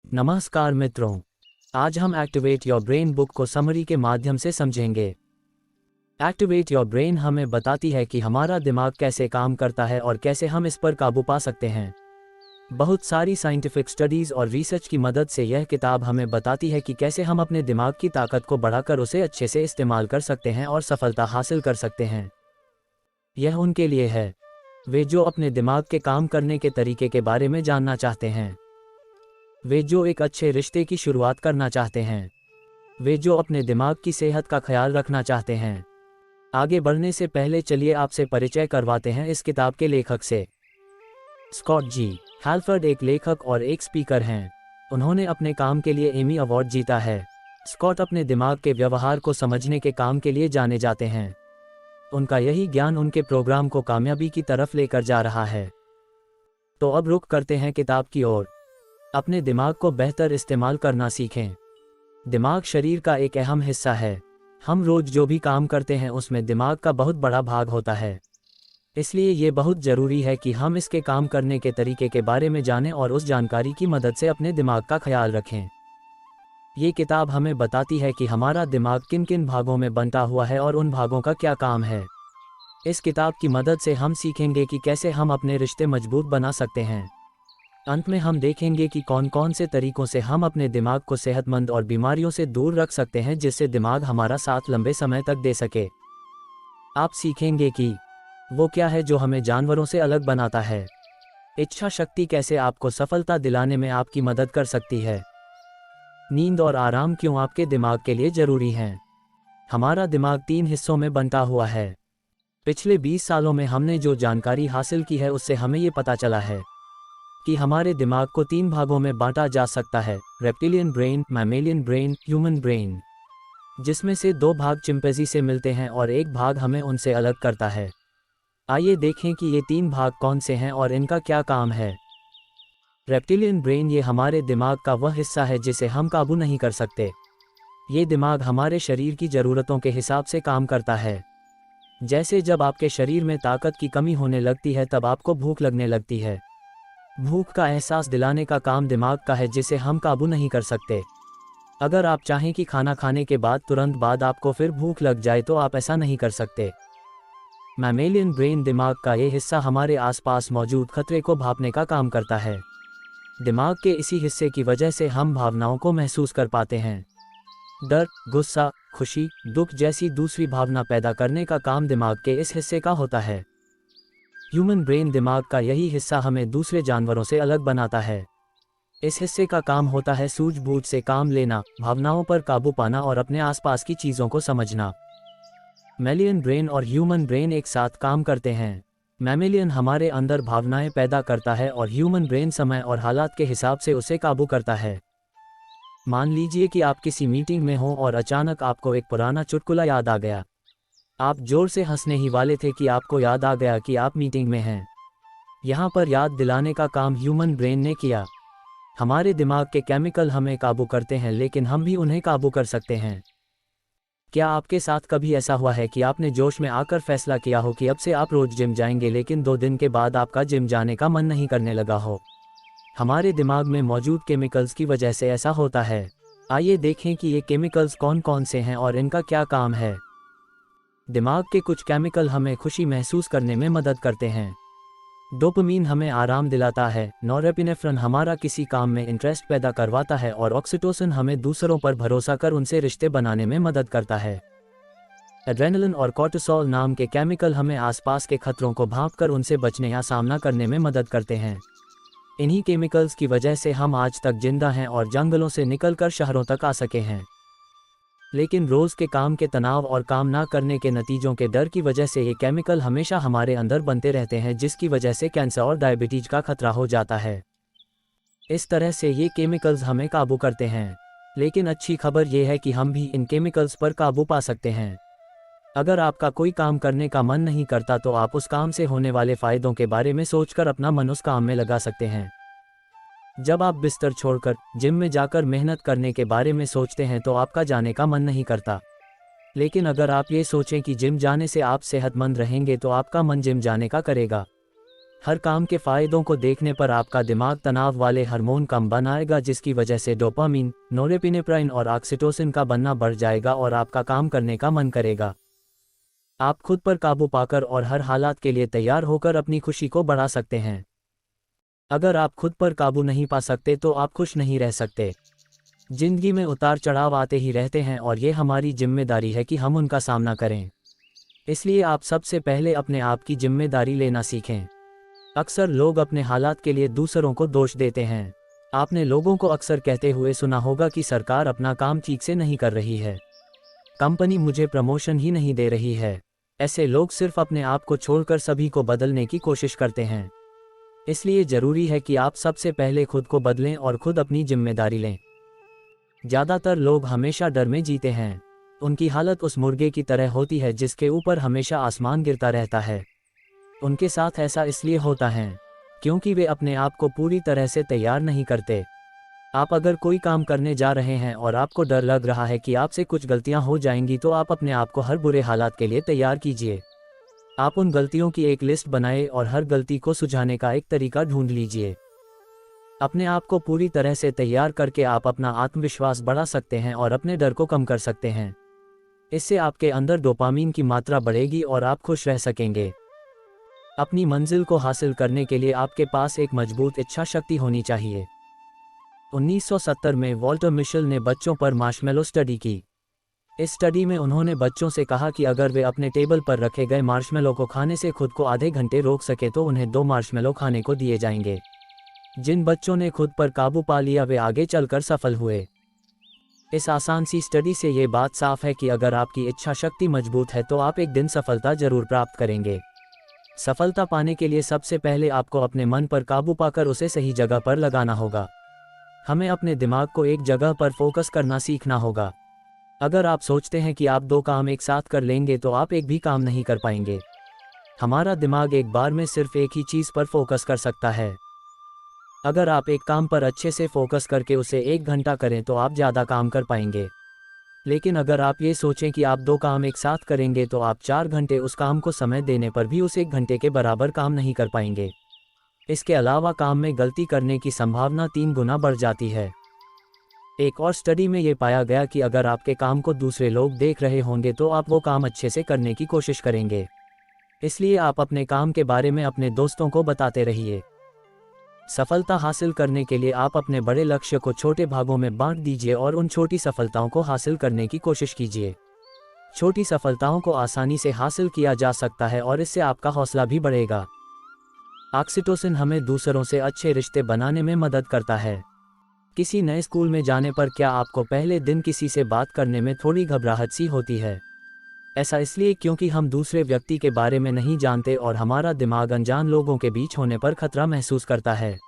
नमस्कार मित्रों, आज हम एक्टिवेट योर ब्रेन बुक को समरी के माध्यम से समझेंगे। एक्टिवेट योर ब्रेन हमें बताती है कि हमारा दिमाग कैसे काम करता है और कैसे हम इस पर काबू पा सकते हैं। बहुत सारी साइंटिफिक स्टडीज़ और रिसर्च की मदद से यह किताब हमें बताती है कि कैसे हम अपने दिमाग की ताकत को बढ़ाकर उसे अच्छे से इस्तेमाल कर सकते हैं और सफलता हासिल कर सकते हैं। यह उनके लिए है, वे जो अपने दिमाग के काम करने के तरीके के बारे में जानना चाहते हैं, वे जो एक अच्छे रिश्ते की शुरुआत करना चाहते हैं, वे जो अपने दिमाग की सेहत का ख्याल रखना चाहते हैं। आगे बढ़ने से पहले चलिए आपसे परिचय करवाते हैं इस किताब के लेखक से। स्कॉट जी हैल्फर्ड एक लेखक और एक स्पीकर हैं। उन्होंने अपने काम के लिए एमी अवार्ड जीता है। स्कॉट अपने दिमाग के व्यवहार को समझने के काम के लिए जाने जाते हैं। उनका यही ज्ञान उनके प्रोग्राम को कामयाबी की तरफ लेकर जा रहा है। तो अब रुख करते हैं किताब की ओर। अपने दिमाग को बेहतर इस्तेमाल करना सीखें। दिमाग शरीर का एक अहम हिस्सा है। हम रोज जो भी काम करते हैं उसमें दिमाग का बहुत बड़ा भाग होता है। इसलिए ये बहुत ज़रूरी है कि हम इसके काम करने के तरीके के बारे में जानें और उस जानकारी की मदद से अपने दिमाग का ख्याल रखें। ये किताब हमें बताती है कि हमारा दिमाग किन किन भागों में बंटा हुआ है और उन भागों का क्या काम है। इस किताब की मदद से हम सीखेंगे कि कैसे हम अपने रिश्ते मजबूत बना सकते हैं। अंत में हम देखेंगे कि कौन कौन से तरीकों से हम अपने दिमाग को सेहतमंद और बीमारियों से दूर रख सकते हैं, जिससे दिमाग हमारा साथ लंबे समय तक दे सके। आप सीखेंगे कि वो क्या है जो हमें जानवरों से अलग बनाता है। इच्छा शक्ति कैसे आपको सफलता दिलाने में आपकी मदद कर सकती है। नींद और आराम क्यों आपके दिमाग के लिए ज़रूरी हैं। हमारा दिमाग 3 हिस्सों में बंटा हुआ है। पिछले 20 सालों में हमने जो जानकारी हासिल की है उससे हमें ये पता चला है कि हमारे दिमाग को 3 भागों में बांटा जा सकता है: reptilian brain, mammalian brain, human brain, जिसमें से 2 भाग चिंपैंजी से मिलते हैं और एक भाग हमें उनसे अलग करता है। आइए देखें कि ये 3 भाग कौन से हैं और इनका क्या काम है। रेप्टिलियन ब्रेन ये हमारे दिमाग का वह हिस्सा है जिसे हम काबू नहीं कर सकते। ये दिमाग हमारे शरीर की ज़रूरतों के हिसाब से काम करता है। जैसे जब आपके शरीर में ताकत की कमी होने लगती है तब आपको भूख लगने लगती है। भूख का एहसास दिलाने का काम दिमाग का है जिसे हम काबू नहीं कर सकते। अगर आप चाहें कि खाना खाने के बाद तुरंत बाद आपको फिर भूख लग जाए तो आप ऐसा नहीं कर सकते। मैमेलियन ब्रेन दिमाग का ये हिस्सा हमारे आसपास मौजूद खतरे को भांपने का काम करता है। दिमाग के इसी हिस्से की वजह से हम भावनाओं को महसूस कर पाते हैं। डर, गुस्सा, खुशी, दुख जैसी दूसरी भावना पैदा करने का काम दिमाग के इस हिस्से का होता है। ह्यूमन ब्रेन दिमाग का यही हिस्सा हमें दूसरे जानवरों से अलग बनाता है। इस हिस्से का काम होता है सूझबूझ से काम लेना, भावनाओं पर काबू पाना और अपने आसपास की चीज़ों को समझना। मैमेलियन ब्रेन और ह्यूमन ब्रेन एक साथ काम करते हैं। मैमेलियन हमारे अंदर भावनाएं पैदा करता है और ह्यूमन ब्रेन समय और हालात के हिसाब से उसे काबू करता है। मान लीजिए कि आप किसी मीटिंग में हों और अचानक आपको एक पुराना चुटकुला याद आ गया। आप जोर से हंसने ही वाले थे कि आपको याद आ गया कि आप मीटिंग में हैं। यहाँ पर याद दिलाने का काम ह्यूमन ब्रेन ने किया। हमारे दिमाग के केमिकल हमें काबू करते हैं, लेकिन हम भी उन्हें काबू कर सकते हैं। क्या आपके साथ कभी ऐसा हुआ है कि आपने जोश में आकर फैसला किया हो कि अब से आप रोज जिम जाएंगे, लेकिन 2 दिन के बाद आपका जिम जाने का मन नहीं करने लगा हो? हमारे दिमाग में मौजूद केमिकल्स की वजह से ऐसा होता है। आइए देखें कि ये केमिकल्स कौन कौन से हैं और इनका क्या काम है। दिमाग के कुछ केमिकल हमें खुशी महसूस करने में मदद करते हैं। डोपामीन हमें आराम दिलाता है, नॉरएपिनेफ्रिन हमारा किसी काम में इंटरेस्ट पैदा करवाता है और ऑक्सीटोसिन हमें दूसरों पर भरोसा कर उनसे रिश्ते बनाने में मदद करता है। एड्रेनलिन और कॉर्टिसोल नाम के केमिकल हमें आसपास के खतरों को भांपकर उनसे बचने या सामना करने में मदद करते हैं। इन्हीं केमिकल्स की वजह से हम आज तक जिंदा हैं और जंगलों से निकलकर शहरों तक आ सके हैं। लेकिन रोज़ के काम के तनाव और काम ना करने के नतीजों के डर की वजह से ये केमिकल हमेशा हमारे अंदर बनते रहते हैं, जिसकी वजह से कैंसर और डायबिटीज का खतरा हो जाता है। इस तरह से ये केमिकल्स हमें काबू करते हैं। लेकिन अच्छी खबर ये है कि हम भी इन केमिकल्स पर काबू पा सकते हैं। अगर आपका कोई काम करने का मन नहीं करता तो आप उस काम से होने वाले फ़ायदों के बारे में सोचकर अपना मन उस काम में लगा सकते हैं। जब आप बिस्तर छोड़कर जिम में जाकर मेहनत करने के बारे में सोचते हैं तो आपका जाने का मन नहीं करता। लेकिन अगर आप ये सोचें कि जिम जाने से आप सेहतमंद रहेंगे तो आपका मन जिम जाने का करेगा। हर काम के फायदों को देखने पर आपका दिमाग तनाव वाले हार्मोन कम बनाएगा, जिसकी वजह से डोपामीन, नोरेपिनेफ्राइन और ऑक्सीटोसिन का बनना बढ़ जाएगा और आपका काम करने का मन करेगा। आप खुद पर काबू पाकर और हर हालात के लिए तैयार होकर अपनी खुशी को बढ़ा सकते हैं। अगर आप खुद पर काबू नहीं पा सकते तो आप खुश नहीं रह सकते। जिंदगी में उतार चढ़ाव आते ही रहते हैं और ये हमारी जिम्मेदारी है कि हम उनका सामना करें। इसलिए आप सबसे पहले अपने आप की जिम्मेदारी लेना सीखें। अक्सर लोग अपने हालात के लिए दूसरों को दोष देते हैं। आपने लोगों को अक्सर कहते हुए सुना होगा कि सरकार अपना काम ठीक से नहीं कर रही है, कंपनी मुझे प्रमोशन ही नहीं दे रही है। ऐसे लोग सिर्फ अपने आप को छोड़कर सभी को बदलने की कोशिश करते हैं। इसलिए जरूरी है कि आप सबसे पहले खुद को बदलें और खुद अपनी जिम्मेदारी लें। ज़्यादातर लोग हमेशा डर में जीते हैं। उनकी हालत उस मुर्गे की तरह होती है जिसके ऊपर हमेशा आसमान गिरता रहता है। उनके साथ ऐसा इसलिए होता है क्योंकि वे अपने आप को पूरी तरह से तैयार नहीं करते। आप अगर कोई काम करने जा रहे हैं और आपको डर लग रहा है कि आपसे कुछ गलतियां हो जाएंगी, तो आप अपने आप को हर बुरे हालात के लिए तैयार कीजिए। आप उन गलतियों की एक लिस्ट बनाएं और हर गलती को सुझाने का एक तरीका ढूंढ लीजिए। अपने आप को पूरी तरह से तैयार करके आप अपना आत्मविश्वास बढ़ा सकते हैं और अपने डर को कम कर सकते हैं। इससे आपके अंदर डोपामीन की मात्रा बढ़ेगी और आप खुश रह सकेंगे। अपनी मंजिल को हासिल करने के लिए आपके पास एक मजबूत इच्छा शक्ति होनी चाहिए। 1970 में वॉल्टर मिशेल ने बच्चों पर मार्शमेलो स्टडी की। इस स्टडी में उन्होंने बच्चों से कहा कि अगर वे अपने टेबल पर रखे गए मार्शमेलो को खाने से खुद को आधे घंटे रोक सके तो उन्हें 2 मार्शमेलो खाने को दिए जाएंगे। जिन बच्चों ने खुद पर काबू पा लिया वे आगे चलकर सफल हुए। इस आसान सी स्टडी से ये बात साफ है कि अगर आपकी इच्छा शक्ति मजबूत है तो आप एक दिन सफलता जरूर प्राप्त करेंगे। सफलता पाने के लिए सबसे पहले आपको अपने मन पर काबू पाकर उसे सही जगह पर लगाना होगा। हमें अपने दिमाग को एक जगह पर फोकस करना सीखना होगा। अगर आप सोचते हैं कि आप 2 काम एक साथ कर लेंगे तो आप एक भी काम नहीं कर पाएंगे। हमारा दिमाग एक बार में सिर्फ एक ही चीज़ पर फोकस कर सकता है। अगर आप एक काम पर अच्छे से फोकस करके उसे 1 घंटा करें तो आप ज़्यादा काम कर पाएंगे। लेकिन अगर आप ये सोचें कि आप 2 काम एक साथ करेंगे तो आप 4 घंटे उस काम को समय देने पर भी उस 1 घंटे के बराबर काम नहीं कर पाएंगे। इसके अलावा काम में गलती करने की संभावना 3 गुना बढ़ जाती है। एक और स्टडी में ये पाया गया कि अगर आपके काम को दूसरे लोग देख रहे होंगे तो आप वो काम अच्छे से करने की कोशिश करेंगे। इसलिए आप अपने काम के बारे में अपने दोस्तों को बताते रहिए। सफलता हासिल करने के लिए आप अपने बड़े लक्ष्य को छोटे भागों में बांट दीजिए और उन छोटी सफलताओं को हासिल करने की कोशिश कीजिए। छोटी सफलताओं को आसानी से हासिल किया जा सकता है और इससे आपका हौसला भी बढ़ेगा। ऑक्सीटोसिन हमें दूसरों से अच्छे रिश्ते बनाने में मदद करता है। किसी नए स्कूल में जाने पर क्या आपको पहले दिन किसी से बात करने में थोड़ी घबराहट सी होती है? ऐसा इसलिए क्योंकि हम दूसरे व्यक्ति के बारे में नहीं जानते और हमारा दिमाग अनजान लोगों के बीच होने पर खतरा महसूस करता है।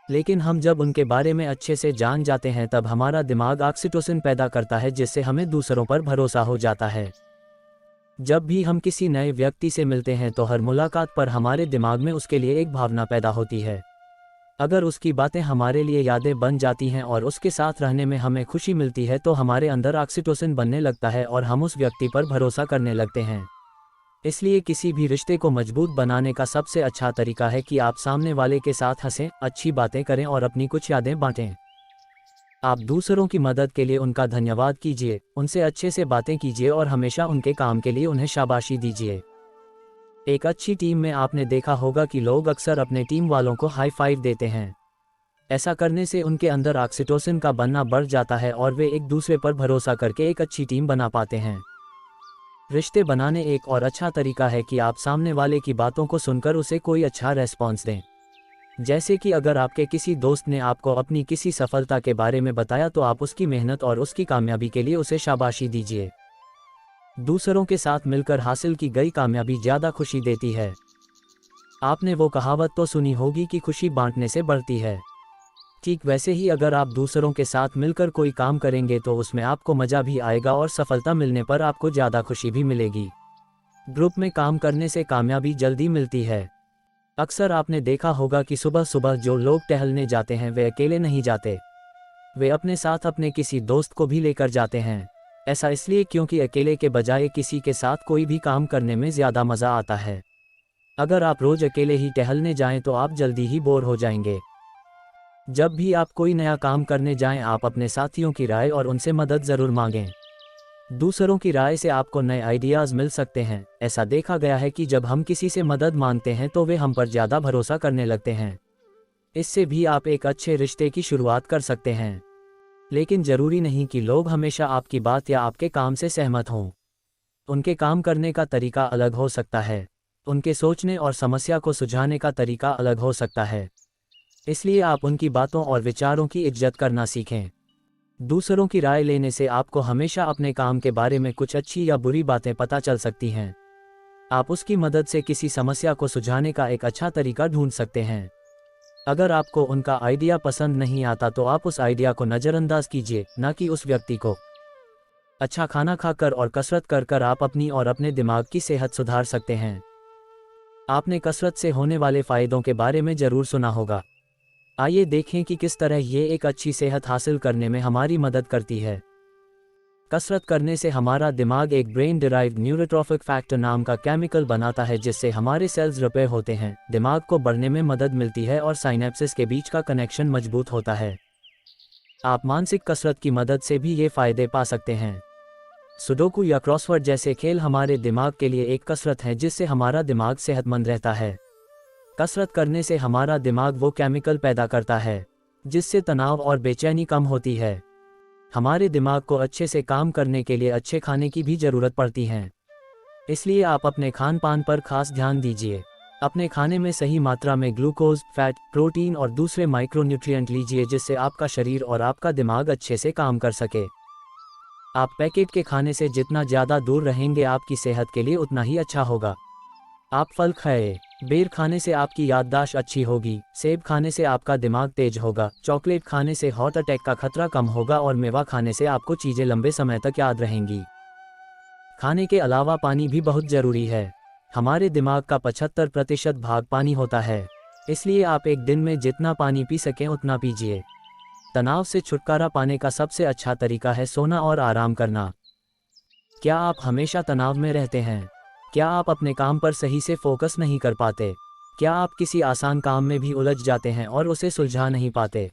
लेकिन हम जब उनके बारे में अच्छे से जान जाते हैं तब हमारा दिमाग ऑक्सीटोसिन पैदा करता है, जिससे हमें दूसरों पर भरोसा हो जाता है। जब भी हम किसी नए व्यक्ति से मिलते हैं तो हर मुलाकात पर हमारे दिमाग में उसके लिए एक भावना पैदा होती है। अगर उसकी बातें हमारे लिए यादें बन जाती हैं और उसके साथ रहने में हमें खुशी मिलती है तो हमारे अंदर ऑक्सीटोसिन बनने लगता है और हम उस व्यक्ति पर भरोसा करने लगते हैं। इसलिए किसी भी रिश्ते को मजबूत बनाने का सबसे अच्छा तरीका है कि आप सामने वाले के साथ हंसें, अच्छी बातें करें और अपनी कुछ यादें बांटें। आप दूसरों की मदद के लिए उनका धन्यवाद कीजिए, उनसे अच्छे से बातें कीजिए और हमेशा उनके काम के लिए उन्हें शाबाशी दीजिए। एक अच्छी टीम में आपने देखा होगा कि लोग अक्सर अपने टीम वालों को हाई फाइव देते हैं। ऐसा करने से उनके अंदर ऑक्सीटोसिन का बनना बढ़ जाता है और वे एक दूसरे पर भरोसा करके एक अच्छी टीम बना पाते हैं। रिश्ते बनाने एक और अच्छा तरीका है कि आप सामने वाले की बातों को सुनकर उसे कोई अच्छा रेस्पॉन्स दें। जैसे कि अगर आपके किसी दोस्त ने आपको अपनी किसी सफलता के बारे में बताया तो आप उसकी मेहनत और उसकी कामयाबी के लिए उसे शाबाशी दीजिए। दूसरों के साथ मिलकर हासिल की गई कामयाबी ज़्यादा खुशी देती है। आपने वो कहावत तो सुनी होगी कि खुशी बांटने से बढ़ती है। ठीक वैसे ही अगर आप दूसरों के साथ मिलकर कोई काम करेंगे तो उसमें आपको मज़ा भी आएगा और सफलता मिलने पर आपको ज़्यादा खुशी भी मिलेगी। ग्रुप में काम करने से कामयाबी जल्दी मिलती है। अक्सर आपने देखा होगा कि सुबह सुबह जो लोग टहलने जाते हैं वे अकेले नहीं जाते, वे अपने साथ अपने किसी दोस्त को भी लेकर जाते हैं। ऐसा इसलिए क्योंकि अकेले के बजाय किसी के साथ कोई भी काम करने में ज़्यादा मज़ा आता है। अगर आप रोज अकेले ही टहलने जाएं तो आप जल्दी ही बोर हो जाएंगे। जब भी आप कोई नया काम करने जाएं, आप अपने साथियों की राय और उनसे मदद ज़रूर मांगें। दूसरों की राय से आपको नए आइडियाज़ मिल सकते हैं। ऐसा देखा गया है कि जब हम किसी से मदद मांगते हैं तो वे हम पर ज़्यादा भरोसा करने लगते हैं। इससे भी आप एक अच्छे रिश्ते की शुरुआत कर सकते हैं। लेकिन ज़रूरी नहीं कि लोग हमेशा आपकी बात या आपके काम से सहमत हों। उनके काम करने का तरीका अलग हो सकता है। उनके सोचने और समस्या को सुलझाने का तरीका अलग हो सकता है। इसलिए आप उनकी बातों और विचारों की इज्जत करना सीखें। दूसरों की राय लेने से आपको हमेशा अपने काम के बारे में कुछ अच्छी या बुरी बातें पता चल सकती हैं। आप उसकी मदद से किसी समस्या को सुलझाने का एक अच्छा तरीका ढूंढ सकते हैं। अगर आपको उनका आइडिया पसंद नहीं आता तो आप उस आइडिया को नज़रअंदाज कीजिए, न कि उस व्यक्ति को। अच्छा खाना खाकर और कसरत कर कर आप अपनी और अपने दिमाग की सेहत सुधार सकते हैं। आपने कसरत से होने वाले फ़ायदों के बारे में ज़रूर सुना होगा। आइए देखें कि किस तरह ये एक अच्छी सेहत हासिल करने में हमारी मदद करती है। कसरत करने से हमारा दिमाग एक ब्रेन डिराइव्ड न्यूरोट्रॉफिक फैक्टर नाम का केमिकल बनाता है, जिससे हमारे सेल्स रिपेयर होते हैं, दिमाग को बढ़ने में मदद मिलती है और साइनेप्सिस के बीच का कनेक्शन मजबूत होता है। आप मानसिक कसरत की मदद से भी ये फ़ायदे पा सकते हैं। सुडोकू या क्रॉसवर्ड जैसे खेल हमारे दिमाग के लिए एक कसरत है, जिससे हमारा दिमाग सेहतमंद रहता है। कसरत करने से हमारा दिमाग वो केमिकल पैदा करता है जिससे तनाव और बेचैनी कम होती है। हमारे दिमाग को अच्छे से काम करने के लिए अच्छे खाने की भी ज़रूरत पड़ती है। इसलिए आप अपने खान पान पर खास ध्यान दीजिए। अपने खाने में सही मात्रा में ग्लूकोज, फैट, प्रोटीन और दूसरे माइक्रोन्यूट्रिएंट लीजिए, जिससे आपका शरीर और आपका दिमाग अच्छे से काम कर सके। आप पैकेट के खाने से जितना ज़्यादा दूर रहेंगे, आपकी सेहत के लिए उतना ही अच्छा होगा। आप फल खाएं। बेर खाने से आपकी याददाश्त अच्छी होगी, सेब खाने से आपका दिमाग तेज होगा, चॉकलेट खाने से हार्ट अटैक का खतरा कम होगा और मेवा खाने से आपको चीज़ें लंबे समय तक याद रहेंगी। खाने के अलावा पानी भी बहुत ज़रूरी है। हमारे दिमाग का 75% भाग पानी होता है। इसलिए आप एक दिन में जितना पानी पी सकें उतना पीजिए। तनाव से छुटकारा पाने का सबसे अच्छा तरीका है सोना और आराम करना। क्या आप हमेशा तनाव में रहते हैं? क्या आप अपने काम पर सही से फोकस नहीं कर पाते? क्या आप किसी आसान काम में भी उलझ जाते हैं और उसे सुलझा नहीं पाते?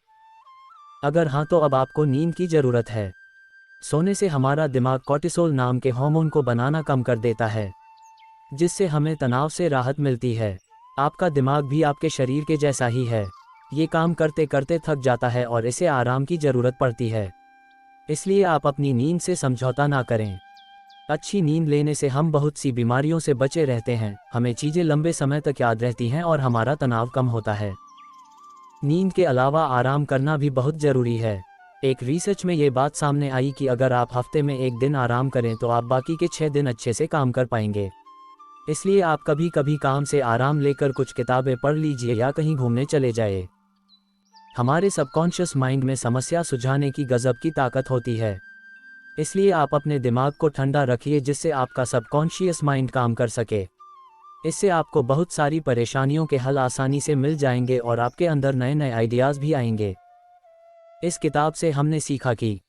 अगर हाँ, तो अब आपको नींद की ज़रूरत है। सोने से हमारा दिमाग कॉर्टिसोल नाम के हार्मोन को बनाना कम कर देता है, जिससे हमें तनाव से राहत मिलती है। आपका दिमाग भी आपके शरीर के जैसा ही है। ये काम करते करते थक जाता है और इसे आराम की ज़रूरत पड़ती है। इसलिए आप अपनी नींद से समझौता ना करें। अच्छी नींद लेने से हम बहुत सी बीमारियों से बचे रहते हैं, हमें चीज़ें लंबे समय तक याद रहती हैं और हमारा तनाव कम होता है। नींद के अलावा आराम करना भी बहुत ज़रूरी है। एक रिसर्च में ये बात सामने आई कि अगर आप हफ्ते में एक दिन आराम करें तो आप बाकी के 6 दिन अच्छे से काम कर पाएंगे। इसलिए आप कभी कभी काम से आराम लेकर कुछ किताबें पढ़ लीजिए या कहीं घूमने चले जाए। हमारे सबकॉन्शियस माइंड में समस्या सुलझाने की गजब की ताकत होती है। इसलिए आप अपने दिमाग को ठंडा रखिए, जिससे आपका सबकॉन्शियस माइंड काम कर सके। इससे आपको बहुत सारी परेशानियों के हल आसानी से मिल जाएंगे और आपके अंदर नए नए आइडियाज़ भी आएंगे। इस किताब से हमने सीखा कि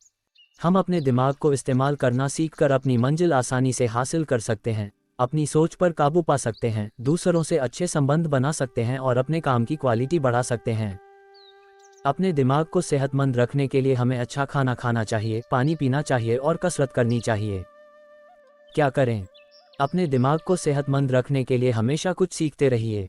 हम अपने दिमाग को इस्तेमाल करना सीखकर अपनी मंजिल आसानी से हासिल कर सकते हैं, अपनी सोच पर काबू पा सकते हैं, दूसरों से अच्छे संबंध बना सकते हैं और अपने काम की क्वालिटी बढ़ा सकते हैं। अपने दिमाग को सेहतमंद रखने के लिए हमें अच्छा खाना खाना चाहिए, पानी पीना चाहिए और कसरत करनी चाहिए। क्या करें? अपने दिमाग को सेहतमंद रखने के लिए हमेशा कुछ सीखते रहिए।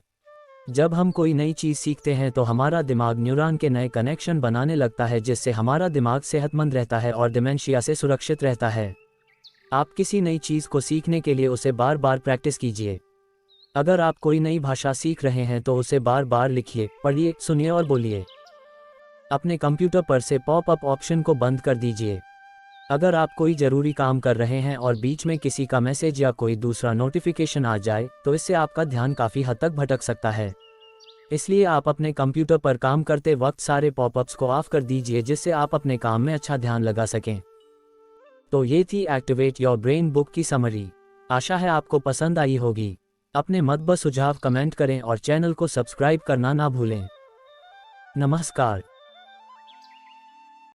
जब हम कोई नई चीज़ सीखते हैं तो हमारा दिमाग न्यूरॉन के नए कनेक्शन बनाने लगता है, जिससे हमारा दिमाग सेहतमंद रहता है और डिमेंशिया से सुरक्षित रहता है। आप किसी नई चीज़ को सीखने के लिए उसे बार बार प्रैक्टिस कीजिए। अगर आप कोई नई भाषा सीख रहे हैं तो उसे बार बार लिखिए, पढ़िए, सुनिए और बोलिए। अपने कंप्यूटर पर से पॉपअप ऑप्शन को बंद कर दीजिए। अगर आप कोई ज़रूरी काम कर रहे हैं और बीच में किसी का मैसेज या कोई दूसरा नोटिफिकेशन आ जाए तो इससे आपका ध्यान काफ़ी हद तक भटक सकता है। इसलिए आप अपने कंप्यूटर पर काम करते वक्त सारे पॉपअप्स को ऑफ कर दीजिए, जिससे आप अपने काम में अच्छा ध्यान लगा सकें। तो ये थी एक्टिवेट योर ब्रेन बुक की समरी। आशा है आपको पसंद आई होगी। अपने मत व सुझाव कमेंट करें और चैनल को सब्सक्राइब करना ना भूलें। नमस्कार।